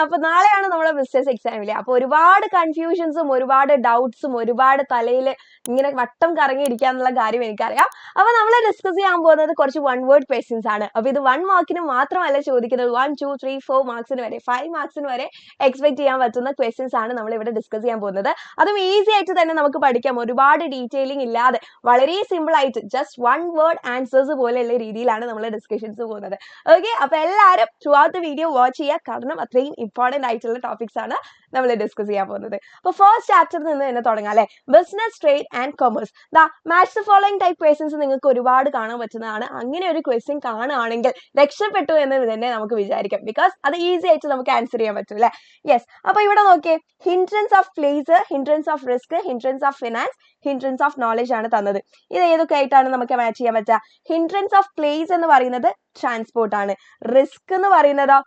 അപ്പൊ നാളെയാണ് നമ്മുടെ ബിസിനസ് എക്സാമിലെ. അപ്പൊ ഒരുപാട് കൺഫ്യൂഷൻസും ഒരുപാട് ഡൗട്ട്സും ഒരുപാട് തലയിൽ ഇങ്ങനെ വട്ടം കറങ്ങിയിരിക്കാന്നുള്ള കാര്യം എനിക്കറിയാം. അപ്പൊ നമ്മൾ ഡിസ്കസ് ചെയ്യാൻ പോകുന്നത് കുറച്ച് വൺ വേർഡ് ക്വസ്റ്റ്യൻസ് ആണ്. അപ്പൊ ഇത് 1 മാർക്കിന് മാത്രമല്ല ചോദിക്കുന്നത്, 1, 2, 3, 4 മാർക്സിന് വരെ 5 മാർക്സിന് വരെ എക്സ്പെക്ട് ചെയ്യാൻ പറ്റുന്ന ക്വസ്റ്റ്യൻസ് ആണ് നമ്മൾ ഇവിടെ ഡിസ്കസ് ചെയ്യാൻ പോകുന്നത്. അതും ഈസി ആയിട്ട് തന്നെ നമുക്ക് പഠിക്കാം, ഒരുപാട് ഡീറ്റെയിലിംഗ് ഇല്ലാതെ വളരെ സിമ്പിൾ ആയിട്ട് ജസ്റ്റ് 1 വേർഡ് ആൻസേഴ്സ് പോലെയുള്ള രീതിയിലാണ് നമ്മൾ ഡിസ്കഷൻസ് പോകുന്നത്. ഓക്കെ, അപ്പൊ എല്ലാവരും through out the video watch ചെയ്യുക, കാരണം അത്രയും ഇമ്പോർട്ടന്റ് ആയിട്ടുള്ള ടോപ്പിക്സ് ആണ് നമ്മൾ ഡിസ്കസ് ചെയ്യാൻ പോകുന്നത്. അപ്പൊ ഫസ്റ്റ് ചാപ്റ്ററിൽ നിന്ന് തന്നെ തുടങ്ങാം അല്ലെ. Business, trade and commerce. Match the following type questions നിങ്ങൾക്ക് ഒരുപാട് കാണാൻ പറ്റുന്നതാണ്. അങ്ങനെ ഒരു ക്വസ്റ്റ്യൻ കാണുകയാണെങ്കിൽ രക്ഷപ്പെട്ടു എന്ന് തന്നെ നമുക്ക് വിചാരിക്കാം, ബിക്കോസ് അത് ഈസി ആയിട്ട് നമുക്ക് ആൻസർ ചെയ്യാൻ പറ്റും അല്ലെ. യെസ്, അപ്പൊ ഇവിടെ നോക്കിയേ, hindrance of place, hindrance of risk, hindrance of finance, hindrance of knowledge ആണ് തന്നത്. ഇത് ഏതൊക്കെ ആയിട്ടാണ് നമുക്ക് മാച്ച് ചെയ്യാൻ പറ്റുക? ഹിൻഡ്രൻസ് ഓഫ് പ്ലേസ് എന്ന് പറയുന്നത് ട്രാൻസ്പോർട്ട് ആണ്. റിസ്ക് എന്ന് പറയുന്നത്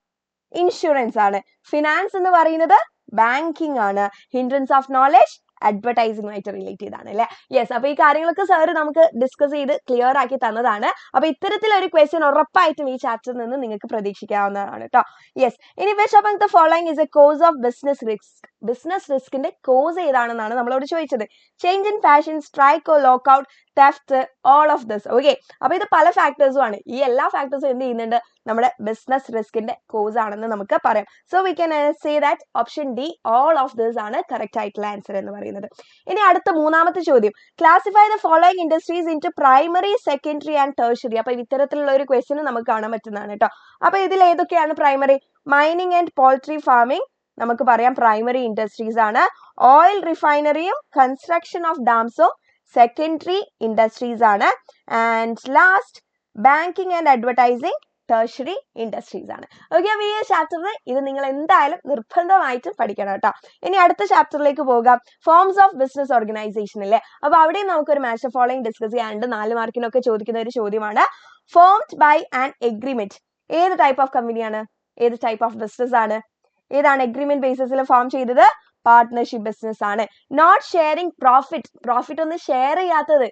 ഇൻഷുറൻസ് ആണ്. ഫിനാൻസ് എന്ന് പറയുന്നത് ബാങ്കിങ് ആണ്. ഹിൻഡ്രൻസ് ഓഫ് നോളജ് അഡ്വർടൈസിംഗുമായിട്ട് റിലേറ്റ് ചെയ്താണ് അല്ലെ. യെസ്, അപ്പൊ ഈ കാര്യങ്ങളൊക്കെ സാർ നമുക്ക് ഡിസ്കസ് ചെയ്ത് ക്ലിയർ ആക്കി തന്നതാണ്. അപ്പൊ ഇത്തരത്തിലൊരു ക്വസ്റ്റ്യൻ ഉറപ്പായിട്ടും ഈ ചാപ്റ്ററിൽ നിന്ന് നിങ്ങൾക്ക് പ്രതീക്ഷിക്കാവുന്നതാണ് കേട്ടോ. യെസ്, ഇനി which among the following is a cause of business risk? Business റിസ്കിന്റെ കോസ് ഏതാണെന്നാണ് നമ്മളോട് ചോദിച്ചത്. Change in fashion, strike or lockout, theft, all of this. Okay, അപ്പൊ ഇത് പല ഫാക്ടേഴ്സും ആണ്. ഈ എല്ലാ ഫാക്ടേഴ്സും എന്ത് ചെയ്യുന്നുണ്ട്? നമ്മുടെ ബിസിനസ് റിസ്കിന്റെ കോസ് ആണെന്ന് നമുക്ക് പറയാം. So we can say that option D, all of this ആണ് കറക്റ്റ് ആയിട്ടുള്ള ആൻസർ എന്ന് പറയുന്നത്. ഇനി അടുത്ത മൂന്നാമത്തെ ചോദ്യം, classify the following industries into primary, secondary and tertiary. അപ്പൊ ഇത്തരത്തിലുള്ള ഒരു ക്വസ്റ്റ്യൻ നമുക്ക് കാണാൻ പറ്റുന്നതാണ് കേട്ടോ. അപ്പൊ ഇതിൽ ഏതൊക്കെയാണ് primary? Mining and poultry farming നമുക്ക് പറയാം പ്രൈമറി ഇൻഡസ്ട്രീസ് ആണ്. ഓയിൽ റിഫൈനറിയും കൺസ്ട്രക്ഷൻ ഓഫ് ഡാംസും സെക്കൻഡറി ഇൻഡസ്ട്രീസ് ആണ്. And last banking and advertising tertiary industries ആണ്. ഓക്കെ, അപ്പൊ ഈ ചാപ്റ്ററിൽ ഇത് നിങ്ങൾ എന്തായാലും നിർബന്ധമായിട്ടും പഠിക്കണം കേട്ടോ. ഇനി അടുത്ത ചാപ്റ്ററിലേക്ക് പോകാം, ഫോംസ് ഓഫ് ബിസിനസ് ഓർഗനൈസേഷൻ അല്ലേ. അപ്പൊ അവിടെയും നമുക്കൊരു മാച്ച് ഓഫ് ഫോളോയിങ് ഡിസ്കസ് ചെയ്യാണ്ട് 4 മാർക്കിനൊക്കെ ചോദിക്കുന്ന ഒരു ചോദ്യമാണ്. Formed by an agreement. ഏത് ടൈപ്പ് ഓഫ് കമ്പനിയാണ്? ഏത് ടൈപ്പ് ഓഫ് ബിസിനസ് ആണ്? ഏതാണ് എഗ്രിമെന്റ് ബേസിസിൽ ഫോം ചെയ്തത്? പാർട്ട്ണർഷിപ്പ് ബിസിനസ് ആണ്. നോട്ട് ഷെയറിംഗ് പ്രോഫിറ്റ് ഒന്നും ഷെയർ ചെയ്യാത്തത്,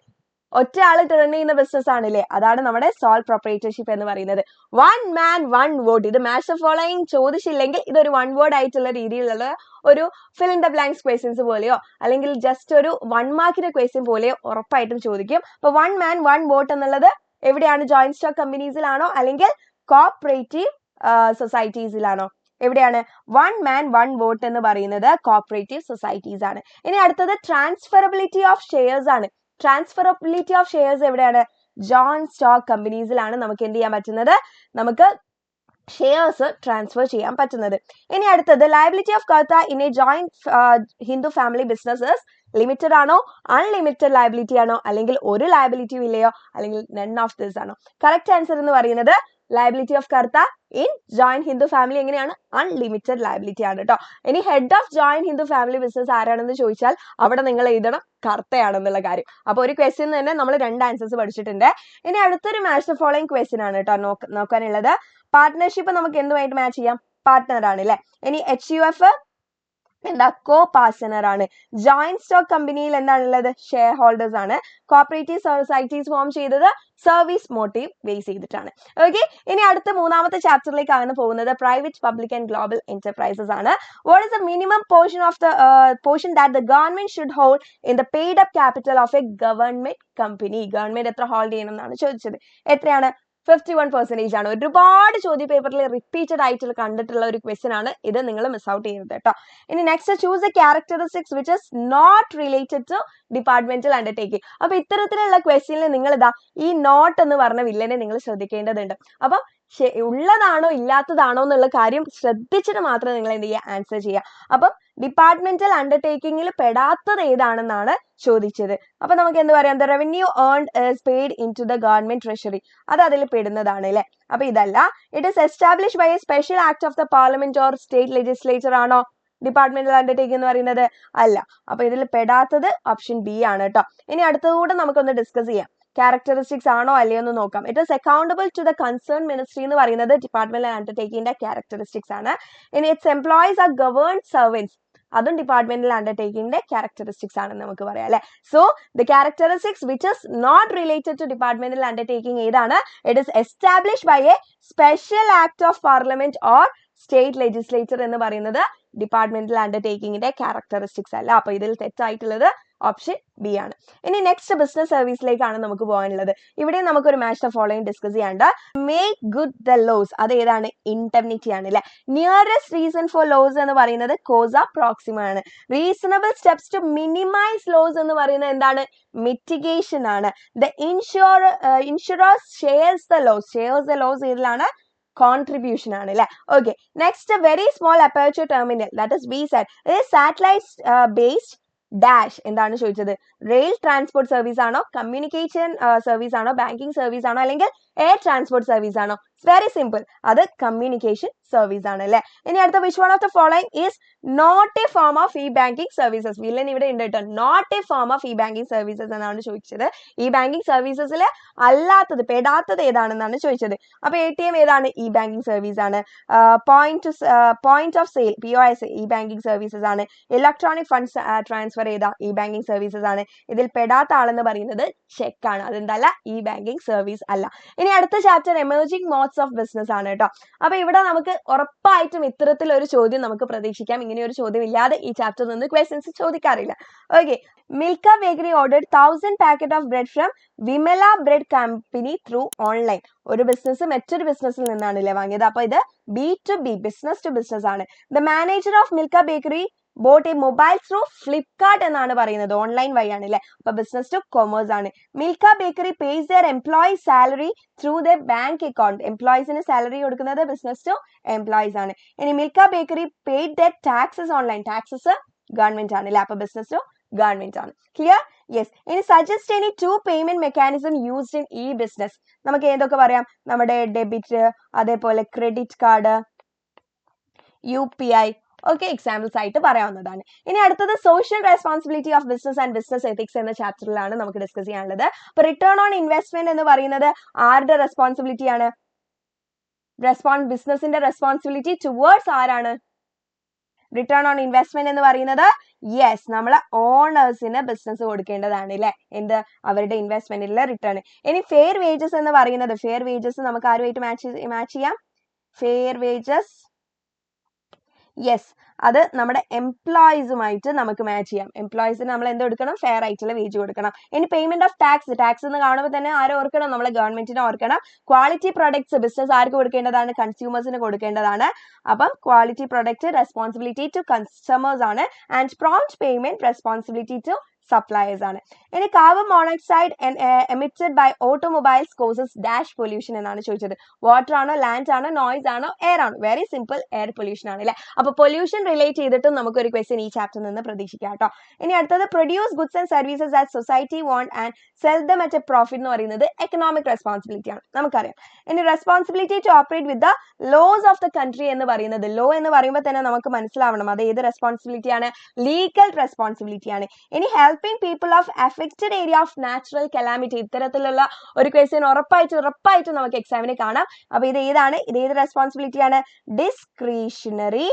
ഒറ്റ ആള് ടേൺ ചെയ്യുന്ന ബിസിനസ് ആണല്ലേ, അതാണ് നമ്മുടെ സോൾ പ്രൊപ്രൈറ്റർഷിപ്പ് എന്ന് പറയുന്നത്. 1 man 1 vote. ഇത് മാച്ച് ഓഫ് ഫോളോയിങ് ചോദിച്ചില്ലെങ്കിൽ ഇതൊരു 1 word ആയിട്ടുള്ള രീതിയിലുള്ള ഒരു fill in the blanks questions പോലെയോ അല്ലെങ്കിൽ ജസ്റ്റ് ഒരു 1 മാർക്കിന്റെ ക്വസ്റ്റ്യൻ പോലെയോ ഉറപ്പായിട്ടും ചോദിക്കും. അപ്പൊ 1 man 1 vote എന്നുള്ളത് എവിടെയാണ്? ജോയിന്റ് സ്റ്റോക്ക് കമ്പനീസിലാണോ അല്ലെങ്കിൽ കോപ്പറേറ്റീവ് സൊസൈറ്റീസിലാണോ? എവിടെയാണ്? 1 man 1 vote എന്ന് പറയുന്നത് കോപ്പറേറ്റീവ് സൊസൈറ്റീസ് ആണ്. ഇനി അടുത്തത് ട്രാൻസ്ഫറബിലിറ്റി ഓഫ് ഷെയർസ് ആണ്. ട്രാൻസ്ഫറബിലിറ്റി ഓഫ് ഷെയർസ് എവിടെയാണ്? ജോയിന്റ് സ്റ്റോക്ക് കമ്പനീസിലാണ് നമുക്ക് എന്ത് ചെയ്യാൻ പറ്റുന്നത്? നമുക്ക് ഷെയർസ് ട്രാൻസ്ഫർ ചെയ്യാൻ പറ്റുന്നത്. ഇനി അടുത്തത് liability of Kartha in A joint Hindu family businesses limited ആണോ, അൺലിമിറ്റഡ് ലയബിലിറ്റി ആണോ, അല്ലെങ്കിൽ ഒരു ലയബിലിറ്റിയും ഇല്ലയോ, അല്ലെങ്കിൽ നൺ ഓഫ് ദിസ് ആണോ? കറക്റ്റ് ആൻസർ എന്ന് പറയുന്നത് liability of Kartha in joint Hindu family എങ്ങനെയാണ്? അൺലിമിറ്റഡ് ലയബിലിറ്റി ആണ് കേട്ടോ. ഇനി head of joint Hindu family business ആരാണെന്ന് ചോദിച്ചാൽ അവിടെ നിങ്ങൾ എഴുതണം കർത്തയാണെന്നുള്ള കാര്യം. അപ്പൊ ഒരു ക്വസ്റ്റ്യൻ തന്നെ നമ്മൾ 2 ആൻസേഴ്സ് പഠിച്ചിട്ടുണ്ട്. ഇനി അടുത്തൊരു മാച്ച് ദ ഫോളോയിങ് ക്വസ്റ്റ്യൻ ആണ് കേട്ടോ നോക്കാനുള്ളത്. പാർട്ട്ണർഷിപ്പ് നമുക്ക് എന്തുമായിട്ട് മാച്ച് ചെയ്യാം? പാർട്ട്ണർ ആണ് അല്ലെ. ഇനി HUF എന്താ? കോ പാർട്ട്ണർ ആണ്. ജോയിന്റ് സ്റ്റോക്ക് കമ്പനിയിൽ എന്താണുള്ളത്? ഷെയർ ഹോൾഡേഴ്സ് ആണ്. കോപ്പറേറ്റീവ് സൊസൈറ്റീസ് ഫോം ചെയ്തത് സർവീസ് മോട്ടീവ് ബേസ് ചെയ്തിട്ടാണ്. ഓക്കെ, ഇനി അടുത്ത മൂന്നാമത്തെ ചാപ്റ്ററിലേക്കാണ് പോകുന്നത്. Private, public and global enterprises ആണ്. What is the minimum portion that the government should hold in the paid up capital of a government company? Government എത്ര hold ചെയ്യണം എന്നാണ് ചോദിച്ചത്. എത്രയാണ്? 51% ആണ്. ഒരുപാട് ചോദ്യ പേപ്പറിൽ റിപ്പീറ്റഡ് ആയിട്ട് കണ്ടിട്ടുള്ള ഒരു ക്വസ്റ്റ്യൻ ആണ് ഇത്. നിങ്ങൾ മിസ് ഔട്ട് ചെയ്യരുത് കേട്ടോ. ഇനി next, choose a characteristics which is not related to departmental undertaking. അപ്പൊ ഇത്തരത്തിലുള്ള ക്വസ്റ്റ്യനിൽ നിങ്ങൾ ഇതാ ഈ നോട്ട് എന്ന് പറഞ്ഞ വില്ലനെ നിങ്ങൾ ശ്രദ്ധിക്കേണ്ടതുണ്ട്. അപ്പൊ ഉള്ളതാണോ ഇല്ലാത്തതാണോ എന്നുള്ള കാര്യം ശ്രദ്ധിച്ചിട്ട് മാത്രം നിങ്ങൾ എന്ത് ചെയ്യുക? ആൻസർ ചെയ്യുക. അപ്പം ഡിപ്പാർട്ട്മെന്റൽ അണ്ടർടേക്കിംഗിൽ പെടാത്തത് ഏതാണെന്നാണ് ചോദിച്ചത്. അപ്പൊ നമുക്ക് എന്ത് പറയാം? The revenue earned is paid in to the government treasury. അത് അതിൽ പെടുന്നതാണ് അല്ലെ. അപ്പൊ ഇതല്ല. It is establish by a special act of the parliament or state legislature ആണോ ഡിപ്പാർട്ട്മെന്റൽ അണ്ടർടേക്കിംഗ് എന്ന് പറയുന്നത്? അല്ല. അപ്പൊ ഇതിൽ പെടാത്തത് ഓപ്ഷൻ ബി ആണ് കേട്ടോ. ഇനി അടുത്തതുകൂടെ നമുക്കൊന്ന് ഡിസ്കസ് ചെയ്യാം. ക്യാരക്ടറിസ്റ്റിക്സ് ആണോ അല്ലയോ എന്ന് നോക്കാം. It is accountable to the concern ministry എന്ന് പറയുന്നത് ഡിപ്പാർട്ട്മെന്റൽ അണ്ടർടേക്കിംഗിന്റെ ക്യാരക്ടറിസ്റ്റിക്സ് ആണ്. ഇനി its employees are governed servants, അതും ഡിപ്പാർട്ട്മെന്റൽ അണ്ടർടേക്കിംഗിന്റെ ക്യാരക്ടറിസ്റ്റിക്സ് ആണെന്ന് നമുക്ക് പറയാം അല്ലെ. So the characteristics which is not related to departmental undertaking ഏതാണ്? It is establish by a special act of parliament or state legislature എന്ന് പറയുന്നത് ഡിപ്പാർട്ട്മെന്റൽ അണ്ടർടേക്കിങ്ങിന്റെ ക്യാരക്ടറിസ്റ്റിക്സ് അല്ല. അപ്പൊ ഇതിൽ തെറ്റായിട്ടുള്ളത് ഓപ്ഷൻ ബി ആണ്. ഇനി നെക്സ്റ്റ് ബിസിനസ് സർവീസിലേക്കാണ് നമുക്ക് പോകാനുള്ളത്. ഇവിടെ നമുക്കൊരു മാച്ച് ദ ഫോളോയിങ് ഡിസ്കസ് ചെയ്യാണ്ട്. മേക്ക് ഗുഡ് ദ ലോസ്, അത് ഏതാണ്? ഇൻഡെംനിറ്റി ആണ് അല്ലെ. നിയറസ്റ്റ് റീസൺ ഫോർ ലോസ് എന്ന് പറയുന്നത് കോസ പ്രോക്സിമ ആണ്. Reasonable steps to minimise loss എന്ന് പറയുന്നത് എന്താണ്? മിറ്റിഗേഷൻ ആണ്. The insurers shares the loss ഏതിലാണ്? കോൺട്രിബ്യൂഷൻ ആണ് അല്ലെ. Okay, next very small aperture terminal that is VSAT. Satellite based dash എന്താണ് ചോദിച്ചത്? റെയിൽ ട്രാൻസ്പോർട്ട് സർവീസ് ആണോ, കമ്മ്യൂണിക്കേഷൻ സർവീസ് ആണോ, ബാങ്കിങ് സർവീസ് ആണോ, അല്ലെങ്കിൽ എയർ ട്രാൻസ്പോർട്ട് സർവീസ് ആണോ? വെരി സിമ്പിൾ, അത് കമ്മ്യൂണിക്കേഷൻ സർവീസ് ആണ് അല്ലെ. ഇനി അടുത്ത which one of the following is not a form of e banking services? Villain ഇവിടെ ഉണ്ട് കേട്ടോ. Not a form of e banking services എന്നാണ് ചോദിച്ചത്. ഇ ബാങ്കിങ് സർവീസസിൽ അല്ലാത്തത്, പെടാത്തത് ഏതാണെന്നാണ് ചോദിച്ചത്. അപ്പൊ ATM ഏതാണ്? ഇ ബാങ്കിങ് സർവീസ് ആണ്. Point of sale POS E banking services ആണ്. ഇലക്ട്രോണിക് ഫണ്ട്സ് ട്രാൻസ്ഫർ ഏതാ? ഇ ബാങ്കിങ് സർവീസസ് ആണ്. ഇതിൽ പെടാത്ത ആളെന്ന് പറയുന്നത് ചെക്ക് ആണ്. അതെന്തല്ല? ഇ ബാങ്കിങ് സർവീസ് അല്ല. ഇനി അടുത്ത chapter emerging modes of business ആണ് കേട്ടോ. അപ്പൊ ഇവിടെ നമുക്ക് ഉറപ്പായിട്ടും ഇത്തരത്തിലൊരു ചോദ്യം നമുക്ക് പ്രതീക്ഷിക്കാം. ഇങ്ങനെ ഒരു ചോദ്യം ഇല്ലാതെ ഈ ചാപ്റ്ററിൽ നിന്ന് ക്വസ്റ്റ്യൻസ് ചോദിക്കാറില്ല. Okay, Milka bakery ordered 1000 packet of bread from Vimala bread company through online. ഒരു ബിസിനസ് മറ്റൊരു ബിസിനസ്സിൽ നിന്നാണ് അല്ലേ വാങ്ങിയത്. അപ്പൊ ഇത് B2B, ബിസിനസ് ടു ബിസിനസ് ആണ്. The manager of Milka bakery bought a mobile through Flipkart എന്നാണ് പറയുന്നത്. ഓൺലൈൻ വഴി ആണ് അല്ലെ. അപ്പൊ ബിസിനസ് ടു കൊമേഴ്സ് ആണ്. Milka bakery pays their employees salary through the bank account. എംപ്ലോയീസിന് സാലറി കൊടുക്കുന്നത് ബിസിനസ് ടു എംപ്ലോയീസ് ആണ്. ഇനി Milka bakery paid the taxes online. Taxes government ആണ് അല്ലെ. അപ്പൊ ബിസിനസ് ടു ഗവൺമെന്റ് ആണ്. ക്ലിയർ? യെസ്. ഇനി suggest any 2 payment mechanism used in ഈ ബിസിനസ്. നമുക്ക് ഏതൊക്കെ പറയാം? നമ്മുടെ ഡെബിറ്റ്, അതേപോലെ ക്രെഡിറ്റ് കാർഡ്, UPI ഒക്കെ എക്സാമ്പിൾസ് ആയിട്ട് പറയാവുന്നതാണ്. ഇനി അടുത്തത് social responsibility of business and business ethics എന്ന ചാപ്റ്ററിലാണ് നമുക്ക് ഡിസ്കസ് ചെയ്യാനുള്ളത്. അപ്പൊ റിട്ടേൺ ഓൺ ഇൻവെസ്റ്റ്മെന്റ് എന്ന് പറയുന്നത് ആരുടെ റെസ്പോൺസിബിലിറ്റി ആണ്? ബിസിനസിന്റെ റെസ്പോൺസിബിലിറ്റി ടുവേർഡ്സ് ആരാണ്? റിട്ടേൺ ഓൺ ഇൻവെസ്റ്റ്മെന്റ് എന്ന് പറയുന്നത് യെസ്, നമ്മളെ ഓണേഴ്സിന് ബിസിനസ് കൊടുക്കേണ്ടതാണ് അല്ലെ. എന്ത്? അവരുടെ ഇൻവെസ്റ്റ്മെന്റിലെ റിട്ടേൺ. ഇനി ഫെയർ വേജസ് എന്ന് പറയുന്നത്, ഫെയർ വേജസ് നമുക്ക് ആരുമായിട്ട് മാച്ച് ചെയ്യാം? ഫെയർ വേജസ് യെസ്, അത് നമ്മുടെ എംപ്ലോയീസുമായിട്ട് നമുക്ക് മാച്ച് ചെയ്യാം. എംപ്ലോയീസിന് നമ്മൾ എന്ത് കൊടുക്കണം? ഫെയർ ആയിട്ടുള്ള വേജ് കൊടുക്കണം. ഇനി പേയ്മെന്റ് ഓഫ് ടാക്സ് എന്ന് കാണുമ്പോൾ തന്നെ ആരെ ഓർക്കണം? നമ്മളെ ഗവൺമെന്റിനെ ഓർക്കണം. ക്വാളിറ്റി പ്രൊഡക്ട്സ് ബിസിനസ് ആർക്ക് കൊടുക്കേണ്ടതാണ്? കൺസ്യൂമേഴ്സിന് കൊടുക്കേണ്ടതാണ്. അപ്പം quality product responsibility to customers ആണ്. And prompt payment responsibility to suppliers ആണ്. ഇനി carbon monoxide emitted by automobiles causes dash pollution എന്നാണ് ചോദിച്ചത്. വാട്ടർ ആണോ, ലാൻഡ് ആണോ, നോയ്സ് ആണോ, എയർ ആണോ? വെരി സിമ്പിൾ, എയർ പൊല്യൂഷൻ ആണ് അല്ലെ. അപ്പൊ പൊല്യൂഷൻ റിലേറ്റ് ചെയ്തിട്ടും നമുക്കൊരു ക്വസ്റ്റ്യൻ ഈ ചാപ്റ്ററിൽ നിന്ന് പ്രതീക്ഷിക്കാം കേട്ടോ. ഇനി അടുത്തത് produce goods and services as society want and sell them at a profit എന്ന് പറയുന്നത് എക്കണോമിക് റെസ്പോൺസിബിലിറ്റി ആണ്, നമുക്കറിയാം. ഇനി responsibility to operate with the laws of the country എന്ന് പറയുന്നത്, ലോ എന്ന് പറയുമ്പോൾ തന്നെ നമുക്ക് മനസ്സിലാവണം അത് ഏത് റെസ്പോൺസിബിലിറ്റി ആണ്? ലീഗൽ റെസ്പോൺസിബിലിറ്റി ആണ്. ഇനി helping people of affected area of natural calamity, ഇത്തരത്തിലുള്ള ഒരു ക്വസ്റ്റ്യൻ ഉറപ്പായിട്ടും നമുക്ക് എക്സാമിന് കാണാം. അപ്പൊ ഇത് ഏതാണ്? ഇത് ഏത് റെസ്പോൺസിബിലിറ്റി ആണ്? ഡിസ്ക്രിഷണറി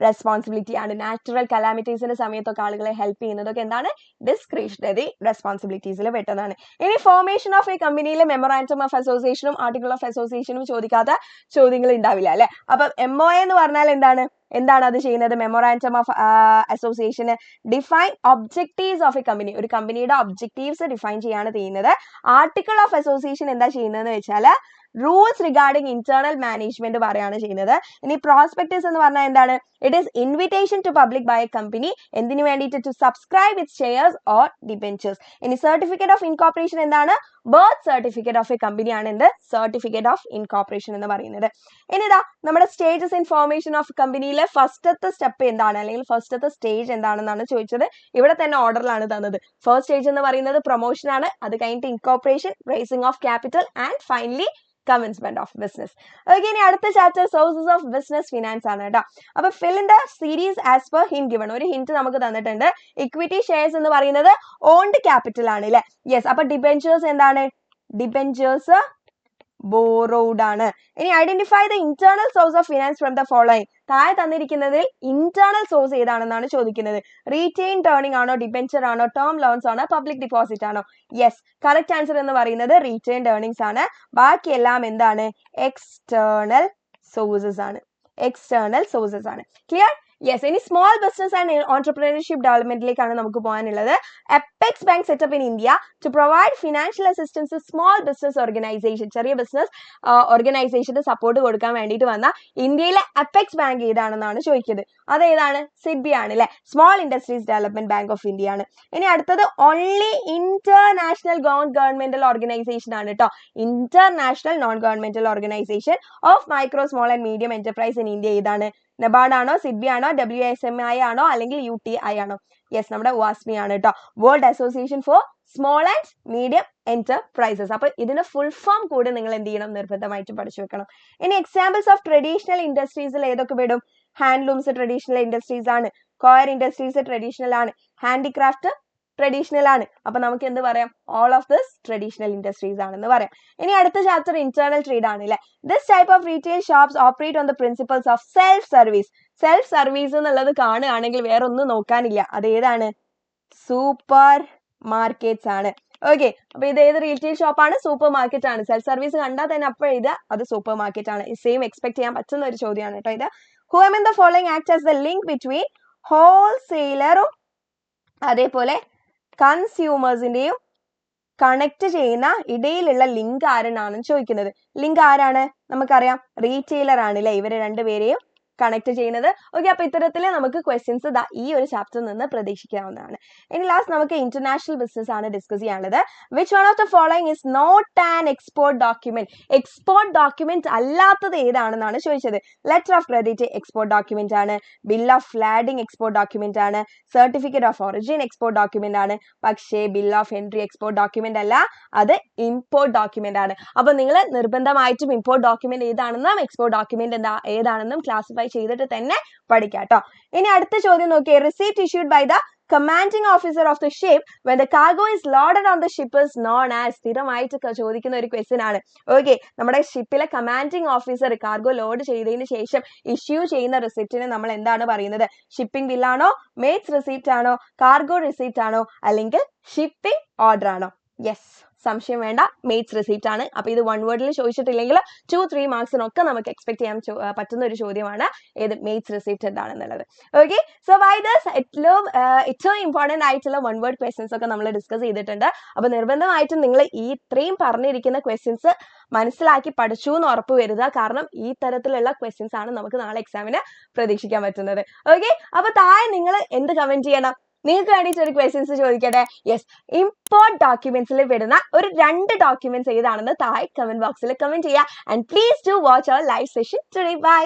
റെസ്പോൺസിബിലിറ്റി ആണ്. നാച്ചുറൽ കലാമിറ്റീസിന്റെ സമയത്തൊക്കെ ആളുകളെ ഹെൽപ്പ് ചെയ്യുന്നതൊക്കെ എന്താണ്? ഡിസ്ക്രിഷണറി റെസ്പോൺസിബിലിറ്റീസിൽ പെട്ടതാണ്. ഇനി ഫോർമേഷൻ ഓഫ് എ കമ്പനിയിലെ മെമ്മോറാൻഡം ഓഫ് അസോസിയേഷനും ആർട്ടിക്കിൾ ഓഫ് അസോസിയേഷനും ചോദിക്കാത്ത ചോദ്യങ്ങൾ ഉണ്ടാവില്ല അല്ലെ. അപ്പൊ MOA എന്ന് പറഞ്ഞാൽ എന്താണ് അത് ചെയ്യുന്നത്? Memorandum of association define objectives of a company, ഒരു കമ്പനിയുടെ ഒബ്ജക്റ്റീവ്സ് ഡിഫൈൻ ചെയ്യാണ് ചെയ്യുന്നത്. ആർട്ടിക്കിൾ ഓഫ് അസോസിയേഷൻ എന്താ ചെയ്യുന്നതെന്ന് വെച്ചാൽ റൂൾസ് റിഗാർഡിംഗ് ഇന്റേണൽ മാനേജ്മെന്റ് പറയാണ് ചെയ്യുന്നത്. ഇനി പ്രോസ്പെക്ടസ് എന്ന് പറഞ്ഞാൽ എന്താണ്? It is invitation to public by a company, എന്തിനു വേണ്ടിയിട്ട്? To subscribe its shares or debentures. ഇനി സർട്ടിഫിക്കറ്റ് ഓഫ് ഇൻകോർപ്പറേഷൻ എന്താണ്? Birth certificate of a company ആണ് എന്ത്? സർട്ടിഫിക്കറ്റ് ഓഫ് ഇൻകോർപ്പറേഷൻ എന്ന് പറയുന്നത്. ഇനി ഇതാ നമ്മുടെ സ്റ്റേജസ് ഇൻ ഫോർമേഷൻ ഓഫ് കമ്പനിയിലെ ഫസ്റ്റത്തെ സ്റ്റെപ്പ് എന്താണ്, അല്ലെങ്കിൽ ഫസ്റ്റത്തെ സ്റ്റേജ് എന്താണെന്നാണ് ചോദിച്ചത്. ഇവിടെ തന്നെ ഓർഡറിലാണ് തന്നത്. ഫസ്റ്റ് സ്റ്റേജ് എന്ന് പറയുന്നത് പ്രൊമോഷൻ ആണ്, അത് കഴിഞ്ഞിട്ട് incorporation, racing of capital and finally commencement of business. Okay, ഇനി അടുത്ത chapter sources of business finance ആണ് കേട്ടോ. അപ്പൊ fill in the series as per hint given. ഒരു ഹിന്റ് നമുക്ക് തന്നിട്ടുണ്ട്. ഇക്വിറ്റി ഷെയർസ് എന്ന് പറയുന്നത് ഓൺഡ് ക്യാപിറ്റൽ ആണ് അല്ലെ. യെസ്. അപ്പൊ ഡിബെഞ്ചേഴ്സ് എന്താണ്? ഡിബെഞ്ചേഴ്സ് ബോറോഡ് ആണ്. ഇനി identify the internal source of finance from the following. താഴെ തന്നിരിക്കുന്നതിൽ ഇന്റേണൽ സോഴ്സ് ഏതാണെന്നാണ് ചോദിക്കുന്നത്. റീറ്റെയിൻ ഏർണിംഗ് ആണോ, ഡിബെഞ്ചർ ആണോ, ടേം ലോൺസ് ആണോ, പബ്ലിക് ഡിപ്പോസിറ്റ് ആണോ? യെസ്, കറക്റ്റ് ആൻസർ എന്ന് പറയുന്നത് റീറ്റെയിൻഡ് ഏർണിംഗ്സ് ആണ്. ബാക്കിയെല്ലാം എന്താണ്? എക്സ്റ്റേണൽ സോഴ്സസ് ആണ്. എക്സ്റ്റേണൽ സോഴ്സസ് ആണ്. ക്ലിയർ? യെസ്. ഇനി സ്മോൾ ബിസിനസ് ആൻഡ് ഓൺടർപ്രണർഷിപ്പ് ഡെവലപ്മെന്റിലേക്കാണ് നമുക്ക് പോകാനുള്ളത്. Apex bank set up in India to provide financial assistance small business organisation. ചെറിയ ബിസിനസ് ഓർഗനൈസേഷന് സപ്പോർട്ട് കൊടുക്കാൻ വേണ്ടിയിട്ട് വന്ന ഇന്ത്യയിലെ അപ്പെക്സ് ബാങ്ക് ഏതാണെന്നാണ് ചോദിക്കുന്നത്. അതേതാണ്? സിഡ്ബി ആണ് അല്ലെ, small industries development bank of India ആണ്. ഇനി അടുത്തത് only international non governmental organisation ആണ് കേട്ടോ. International non governmental organisation of micro small and medium enterprise in India ഏതാണ്? നബാർഡ് ആണോ, സിഡ്ബി ആണോ, WSMI ആണോ, അല്ലെങ്കിൽ UTI ആണോ? യെസ്, നമ്മുടെ വാസ്മി ആണ് കേട്ടോ. World association for small and medium enterprises. അപ്പൊ ഇതിന്റെ ഫുൾ ഫോം കൂടി നിങ്ങൾ എന്ത് ചെയ്യണം? നിർബന്ധമായിട്ടും പഠിച്ചു വെക്കണം. ഇനി എക്സാമ്പിൾസ് ഓഫ് ട്രഡീഷണൽ ഇൻഡസ്ട്രീസിൽ ഏതൊക്കെ പെടും? ഹാൻഡ്ലൂംസ് ട്രഡീഷണൽ ഇൻഡസ്ട്രീസ് ആണ്, കോയർ ഇൻഡസ്ട്രീസ് ട്രഡീഷണൽ ആണ്, ഹാൻഡിക്രാഫ്റ്റ് ട്രഡീഷണൽ ആണ്. അപ്പൊ നമുക്ക് എന്ത് പറയാം? All of this traditional industries ആണെന്ന് പറയാം. ഇനി അടുത്ത ചാപ്റ്റർ ഇന്റേണൽ ട്രേഡ് ആണ് അല്ലെ. This type of retail shops operate on the principles of self service. Self service എന്നുള്ളത് കാണുകയാണെങ്കിൽ വേറെ ഒന്നും നോക്കാനില്ല. അത് ഏതാണ്? സൂപ്പർ മാർക്കറ്റ്സ് ആണ്. ഓക്കെ, അപ്പൊ ഇത് ഏത് റീറ്റെയിൽ ഷോപ്പാണ്? സൂപ്പർ മാർക്കറ്റ് ആണ്. സെൽഫ് സർവീസ് കണ്ടാൽ തന്നെ അപ്പോൾ ഇത് അത് സൂപ്പർ മാർക്കറ്റ് ആണ്. സെയിം എക്സ്പെക്ട് ചെയ്യാൻ പറ്റുന്ന ഒരു ചോദ്യമാണ് കേട്ടോ ഇത്. Who among the following act as the link between ഹോൾസെയിലറും അതേപോലെ കൺസ്യൂമേഴ്സിന്റെയും കണക്ട് ചെയ്യുന്ന ഇടയിലുള്ള ലിങ്ക് ആരെന്നാണ് ചോദിക്കുന്നത്. ലിങ്ക് ആരാണ്? നമുക്കറിയാം, റീറ്റെയിലർ ആണ് അല്ലെ, ഇവരെ രണ്ടുപേരെയും കണക്ട് ചെയ്യുന്നത്. ഓക്കെ, അപ്പൊ ഇത്തരത്തിൽ നമുക്ക് ക്വസ്റ്റ്യൻസ് ഈ ഒരു ചാപ്റ്ററിൽ നിന്ന് പ്രതീക്ഷിക്കാവുന്നതാണ്. ഇനി ലാസ്റ്റ് നമുക്ക് ഇന്റർനാഷണൽ ബിസിനസ് ആണ് ഡിസ്കസ് ചെയ്യാനുള്ളത്. Which one of the following is not an export document? Export document അല്ലാത്തത് ഏതാണെന്നാണ് ചോദിച്ചത്. Letter of credit export document ആണ്, bill of lading export document ആണ്, certificate of origin export document ആണ്. പക്ഷേ bill of entry export document അല്ല, അത് import document ആണ്. അപ്പൊ നിങ്ങൾ നിർബന്ധമായിട്ടും ഇമ്പോർട്ട് ഡോക്യുമെന്റ് ഏതാണെന്നും എക്സ്പോർട്ട് ഡോക്യുമെന്റ് ഏതാണെന്നും ക്ലാസിഫൈ ചെയ്തിട്ട് തന്നെ പഠിക്കാം കേട്ടോ. ഇനി അടുത്ത ചോദ്യം നോക്കിയേ. Receipt issued by the commanding officer of the ship when the cargo is loaded on the ship is known as. സ്ഥിരമായിട്ട് ചോദിക്കുന്ന ഒരു ക്വസ്റ്റ്യൻ ആണ്. ഓക്കെ, നമ്മുടെ ഷിപ്പിലെ കമാൻഡിംഗ് ഓഫീസർ കാർഗോ ലോഡ് ചെയ്തതിന് ശേഷം ഇഷ്യൂ ചെയ്യുന്ന റിസിപ്റ്റിനെ നമ്മൾ എന്താണ് പറയുന്നത്? ഷിപ്പിംഗ് ബില്ലാണോ, മേറ്റ്സ് റിസീപ്റ്റ് ആണോ, കാർഗോ റിസീപ്റ്റ് ആണോ, അല്ലെങ്കിൽ ഷിപ്പിംഗ് ഓർഡർ ആണോ? യെസ്, സംശയം വേണ്ട, മേറ്റ്സ് റിസീപ്റ്റ് ആണ്. അപ്പൊ ഇത് വൺ വേർഡിൽ ചോദിച്ചിട്ടില്ലെങ്കിൽ 2-3 മാർക്സിനൊക്കെ നമുക്ക് എക്സ്പെക്ട് ചെയ്യാൻ പറ്റുന്ന ഒരു ചോദ്യമാണ് ഏത്? മേറ്റ്സ് റിസീപ്റ്റ് എന്താണെന്നുള്ളത്. ഓക്കെ, സോ ബൈ ദിസ് ഏറ്റവും ഇമ്പോർട്ടന്റ് ആയിട്ടുള്ള വൺ വേർഡ് ക്വസ്റ്റ്യൻസ് ഒക്കെ നമ്മൾ ഡിസ്കസ് ചെയ്തിട്ടുണ്ട്. അപ്പൊ നിർബന്ധമായിട്ടും നിങ്ങൾ ഈ ഇത്രയും പറഞ്ഞിരിക്കുന്ന ക്വസ്റ്റ്യൻസ് മനസ്സിലാക്കി പഠിച്ചു എന്ന് ഉറപ്പ് വരുക. കാരണം ഈ തരത്തിലുള്ള ക്വസ്റ്റ്യൻസ് ആണ് നമുക്ക് നാളെ എക്സാമിന് പ്രതീക്ഷിക്കാൻ പറ്റുന്നത്. ഓക്കെ, അപ്പൊ താഴെ നിങ്ങൾ എന്ത് കമന്റ് ചെയ്യണം? നിങ്ങൾക്ക് വേണ്ടിയിട്ട് ഒരു ക്വസ്റ്റ്യൻസ് ചോദിക്കട്ടെ. യെസ്, ഇമ്പോർട്ട് ഡോക്യുമെന്റ്സിൽ വരുന്ന ഒരു 2 ഡോക്യുമെന്റ്സ് ഏതാണെന്ന് താഴെ കമന്റ് ബോക്സിൽ കമന്റ് ചെയ്യുക. And please do watch our live session today. By.